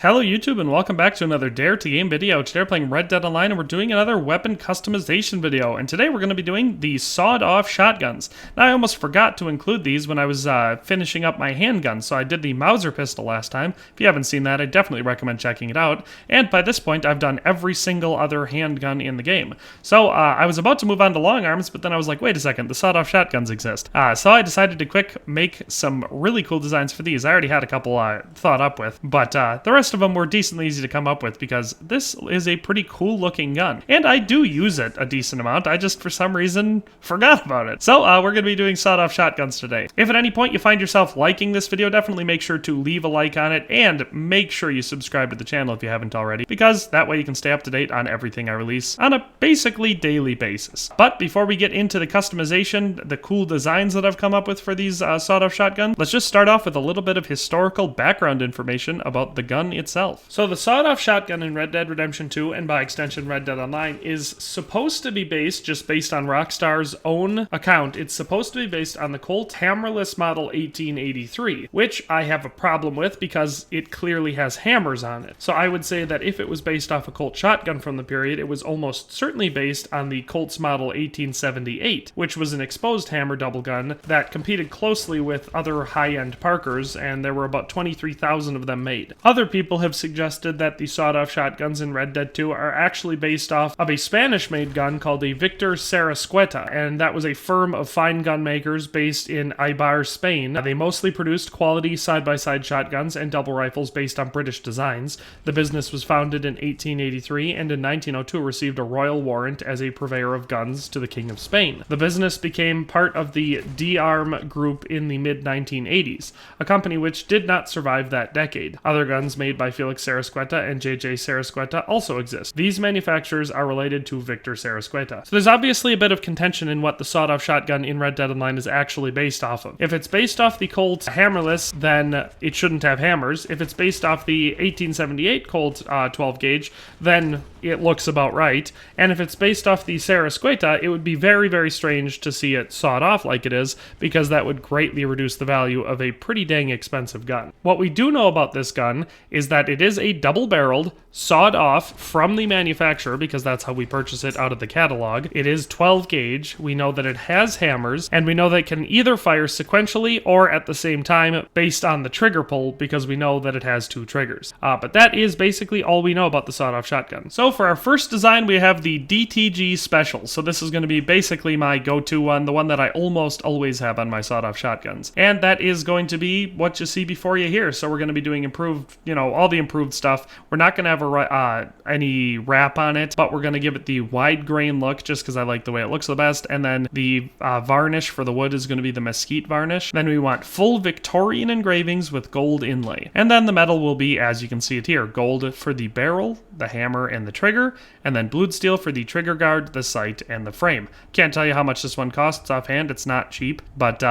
Hello YouTube and welcome back to another Dare to Game video. Today we're playing Red Dead Online and we're doing another weapon customization video. And today we're going to be doing the sawed-off shotguns. Now I almost forgot to include these when I was finishing up my handgun, so I did the Mauser pistol last time. If you haven't seen that, I definitely recommend checking it out. And by this point I've done every single other handgun in the game. So I was about to move on to long arms, but then I was like, wait a second, the sawed-off shotguns exist. So I decided to quick make some really cool designs for these. I already had a couple thought up with, but the rest of them were decently easy to come up with because this is a pretty cool looking gun. And I do use it a decent amount, I just for some reason forgot about it. So we're going to be doing sawed-off shotguns today. If at any point you find yourself liking this video, definitely make sure to leave a like on it and make sure you subscribe to the channel if you haven't already, because that way you can stay up to date on everything I release on a basically daily basis. But before we get into the customization, the cool designs that I've come up with for these sawed-off shotguns, let's just start off with a little bit of historical background information about the gun itself. So the sawed-off shotgun in Red Dead Redemption 2, and by extension Red Dead Online, is supposed to be based, just based on Rockstar's own account, it's supposed to be based on the Colt hammerless model 1883, which I have a problem with because it clearly has hammers on it. So I would say that if it was based off a Colt shotgun from the period, it was almost certainly based on the Colt's model 1878, which was an exposed hammer double gun that competed closely with other high-end Parkers, and there were about 23,000 of them made. Other people have suggested that the sawed-off shotguns in Red Dead 2 are actually based off of a Spanish-made gun called the Victor Sarasqueta, and that was a firm of fine gun makers based in Eibar, Spain. They mostly produced quality side-by-side shotguns and double rifles based on British designs. The business was founded in 1883 and in 1902 received a royal warrant as a purveyor of guns to the King of Spain. The business became part of the D-Arm group in the mid-1980s, a company which did not survive that decade. Other guns made by Felix Sarasqueta and J.J. Sarasqueta also exist. These manufacturers are related to Victor Sarasqueta. So there's obviously a bit of contention in what the sawed-off shotgun in Red Dead Online is actually based off of. If it's based off the Colt hammerless, then it shouldn't have hammers. If it's based off the 1878 Colt 12 gauge, then it looks about right. And if it's based off the Sarasqueta, it would be very, very strange to see it sawed off like it is, because that would greatly reduce the value of a pretty dang expensive gun. What we do know about this gun is that it is a double-barreled, sawed off from the manufacturer, because that's how we purchase it out of the catalog. It is 12 gauge, we know that it has hammers, and we know that it can either fire sequentially or at the same time based on the trigger pull, because we know that it has two triggers. But that is basically all we know about the sawed-off shotgun. So for our first design, we have the DTG Special. So this is going to be basically my go-to one, the one that I almost always have on my sawed-off shotguns. And that is going to be what you see before you here. So we're going to be doing improved, all the improved stuff. We're not going to have any wrap on it, but we're going to give it the wide grain look just because I like the way it looks the best. And then the varnish for the wood is going to be the mesquite varnish. Then we want full Victorian engravings with gold inlay. And then the metal will be, as you can see it here, gold for the barrel, the hammer, and the trigger, and then blued steel for the trigger guard, the sight, and the frame. Can't tell you how much this one costs offhand. It's not cheap, but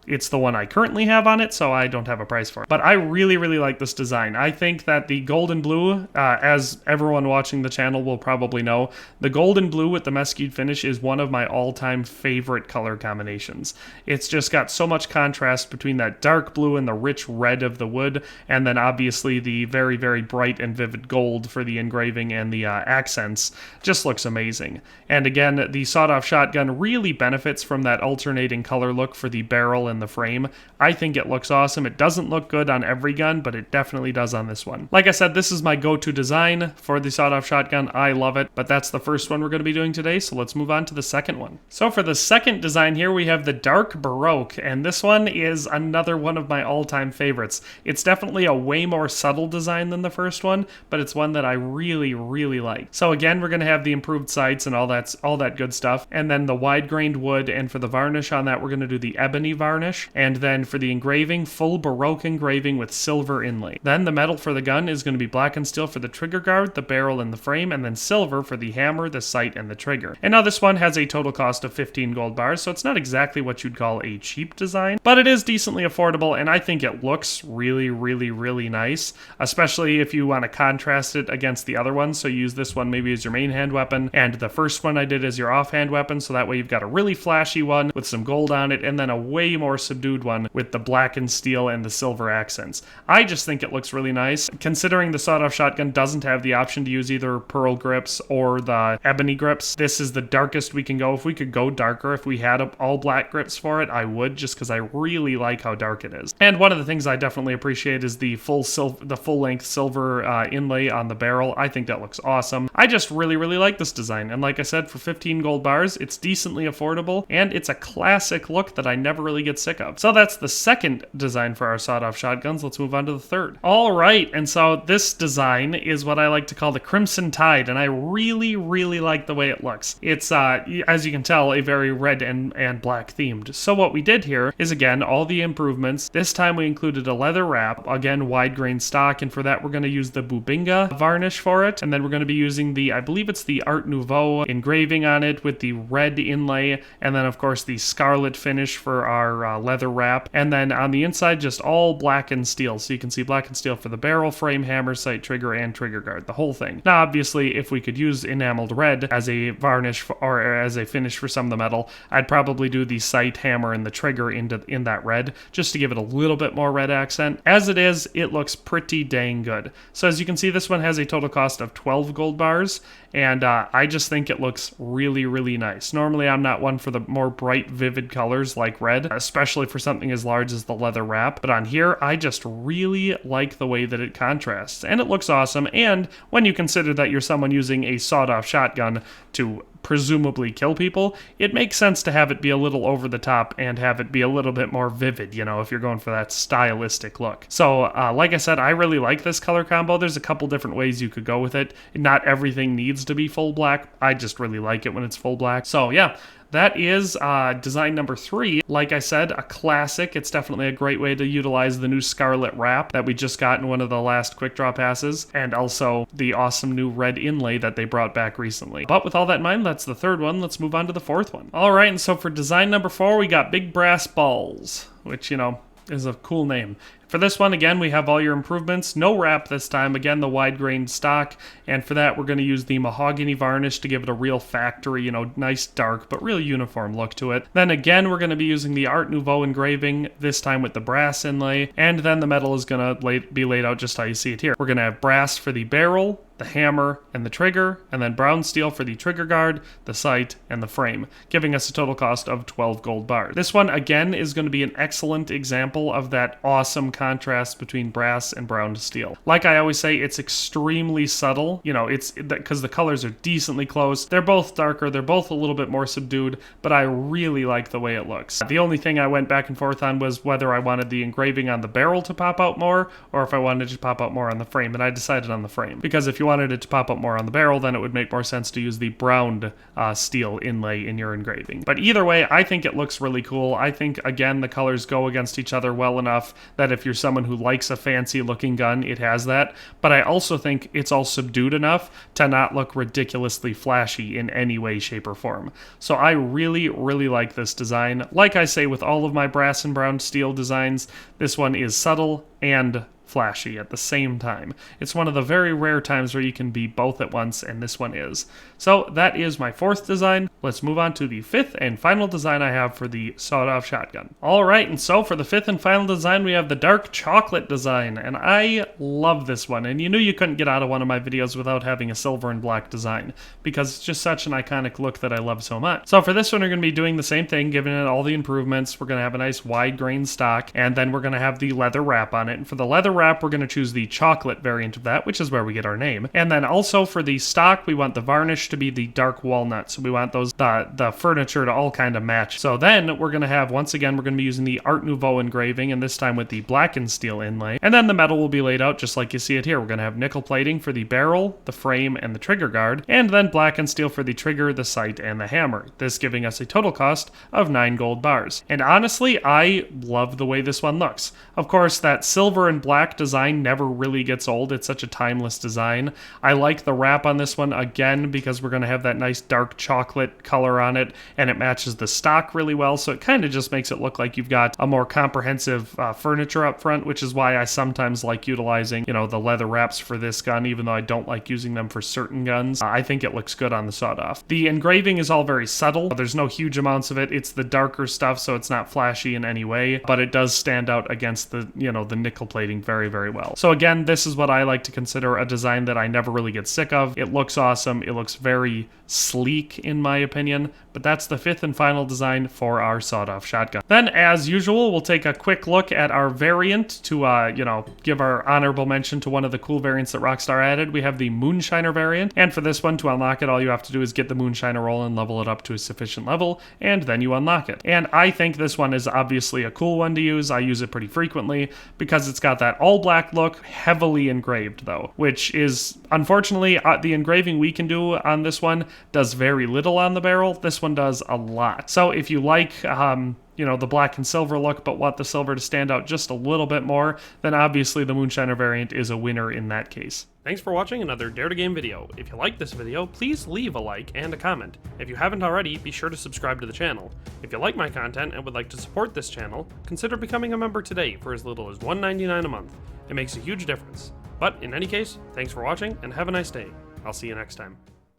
it's the one I currently have on it, so I don't have a price for it. But I really, really like this design. I think that the gold and blue, as everyone watching the channel will probably know, the gold and blue with the mesquite finish is one of my all-time favorite color combinations. It's just got so much contrast between that dark blue and the rich red of the wood, and then obviously the very, very bright and vivid gold for the engraving and the accents. Just looks amazing. And again, the sawed-off shotgun really benefits from that alternating color look for the barrel and the frame. I think it looks awesome. It doesn't look good on every gun, but it definitely does on this one. Like I said, this is my go-to design for the sawed-off shotgun. I love it, but that's the first one we're going to be doing today, so let's move on to the second one. So for the second design here, we have the Dark Baroque, and this one is another one of my all-time favorites. It's definitely a way more subtle design than the first one, but it's one that I really, really like. So again, we're going to have the improved sights and all that good stuff, and then the wide-grained wood, and for the varnish on that, we're going to do the ebony varnish, and then for the engraving, full Baroque engraving with silver inlay. Then the metal for the gun is going to be black and steel for the trigger guard, the barrel, and the frame, and then silver for the hammer, the sight, and the trigger. And now this one has a total cost of 15 gold bars, so it's not exactly what you'd call a cheap design, but it is decently affordable, and I think it looks really, really, really nice, especially if you want to contrast it against the other ones. So use this one maybe as your main hand weapon, and the first one I did as your offhand weapon, so that way you've got a really flashy one with some gold on it, and then a way more more subdued one with the black and steel and the silver accents. I just think it looks really nice. Considering the sawed-off shotgun doesn't have the option to use either pearl grips or the ebony grips, this is the darkest we can go. If we could go darker, if we had all black grips for it, I would, just because I really like how dark it is. And one of the things I definitely appreciate is the full-length silver inlay on the barrel. I think that looks awesome. I just really like this design, and like I said, for 15 gold bars, it's decently affordable, and it's a classic look that I never really get sick of. So that's the second design for our sawed-off shotguns. Let's move on to the third. All right, and so this design is what I like to call the Crimson Tide, and I really like the way it looks. It's, as you can tell, a very red and black themed. So what we did here is, again, all the improvements. This time we included a leather wrap, again, wide grain stock, and for that we're going to use the Bubinga varnish for it, and then we're going to be using the, I believe it's the Art Nouveau engraving on it with the red inlay, and then of course the scarlet finish for our leather wrap, and then on the inside just all black and steel. So you can see black and steel for the barrel, frame, hammer, sight, trigger, and trigger guard, the whole thing. Now obviously if we could use enameled red as a varnish or as a finish for some of the metal, I'd probably do the sight, hammer, and the trigger in that red, just to give it a little bit more red accent. As it is, it looks pretty dang good. So as you can see, this one has a total cost of 12 gold bars, and I just think it looks really nice. Normally I'm not one for the more bright, vivid colors like red, especially for something as large as the leather wrap, but on here I just really like the way that it contrasts, and it looks awesome. And when you consider that you're someone using a sawed-off shotgun to presumably kill people, it makes sense to have it be a little over the top and have it be a little bit more vivid, you know, if you're going for that stylistic look. So like I said, I really like this color combo. There's a couple different ways you could go with it. Not everything needs to be full black. I just really like it when it's full black. So yeah, that is design number 3. Like I said, a classic. It's definitely a great way to utilize the new scarlet wrap that we just got in one of the last quick draw passes, and also the awesome new red inlay that they brought back recently. But with all that in mind, that's the third one. Let's move on to the fourth one. All right, and so for design number 4, we got Big Brass Balls, which, you know, is a cool name. For this one, again, we have all your improvements. No wrap this time. Again, the wide grain stock. And for that, we're going to use the mahogany varnish to give it a real factory, you know, nice dark, but real uniform look to it. Then again, we're going to be using the Art Nouveau engraving, this time with the brass inlay. And then the metal is going to be laid out just how you see it here. We're going to have brass for the barrel, the hammer, and the trigger, and then brown steel for the trigger guard, the sight, and the frame, giving us a total cost of 12 gold bars. This one, again, is going to be an excellent example of that awesome contrast between brass and brown steel. Like I always say, it's extremely subtle. You know, it's because the colors are decently close. They're both darker, they're both a little bit more subdued, but I really like the way it looks. The only thing I went back and forth on was whether I wanted the engraving on the barrel to pop out more, or if I wanted it to pop out more on the frame, and I decided on the frame, because if you wanted it to pop up more on the barrel, then it would make more sense to use the browned steel inlay in your engraving. But either way, I think it looks really cool. I think, again, the colors go against each other well enough that if you're someone who likes a fancy looking gun, it has that. But I also think it's all subdued enough to not look ridiculously flashy in any way, shape, or form. So I really like this design. Like I say with all of my brass and brown steel designs, this one is subtle and flashy at the same time. It's one of the very rare times where you can be both at once, and this one is. So that is my fourth design. Let's move on to the fifth and final design I have for the sawed-off shotgun. Alright, and so for the fifth and final design, we have the dark chocolate design, and I love this one, and you knew you couldn't get out of one of my videos without having a silver and black design, because it's just such an iconic look that I love so much. So for this one, we're going to be doing the same thing, giving it all the improvements. We're going to have a nice wide grain stock, and then we're going to have the leather wrap on it, and for the leather wrap, we're going to choose the chocolate variant of that, which is where we get our name. And then also for the stock, we want the varnish to be the dark walnut, so we want those the furniture to all kind of match. So then we're going to have, once again, we're going to be using the Art Nouveau engraving, and this time with the black and steel inlay. And then the metal will be laid out just like you see it here. We're going to have nickel plating for the barrel, the frame, and the trigger guard, and then black and steel for the trigger, the sight, and the hammer. This giving us a total cost of 9 gold bars. And honestly, I love the way this one looks. Of course, that silver and black black design never really gets old. It's such a timeless design. I like the wrap on this one, again, because we're going to have that nice dark chocolate color on it, and it matches the stock really well, so it kind of just makes it look like you've got a more comprehensive furniture up front, which is why I sometimes like utilizing, you know, the leather wraps for this gun, even though I don't like using them for certain guns. I think it looks good on the Sawed-Off. The engraving is all very subtle. There's no huge amounts of it. It's the darker stuff, so it's not flashy in any way, but it does stand out against the, you know, the nickel plating very, very well. So again, this is what I like to consider a design that I never really get sick of. It looks awesome. It looks very sleek in my opinion, but that's the 5th and final design for our Sawed-Off shotgun. Then, as usual, we'll take a quick look at our variant to, you know, give our honorable mention to one of the cool variants that Rockstar added. We have the Moonshiner variant, and for this one, to unlock it, all you have to do is get the Moonshiner roll and level it up to a sufficient level, and then you unlock it. And I think this one is obviously a cool one to use. I use it pretty frequently because it's got that all-black look, heavily engraved though, which is, unfortunately, the engraving we can do on this one does very little on the barrel. This one does a lot. So if you like, you know, the black and silver look, but want the silver to stand out just a little bit more, then obviously the Moonshiner variant is a winner in that case. Thanks for watching another Dare to Game video. If you liked this video, please leave a like and a comment. If you haven't already, be sure to subscribe to the channel. If you like my content and would like to support this channel, consider becoming a member today for as little as $1.99 a month. It makes a huge difference. But in any case, thanks for watching and have a nice day. I'll see you next time.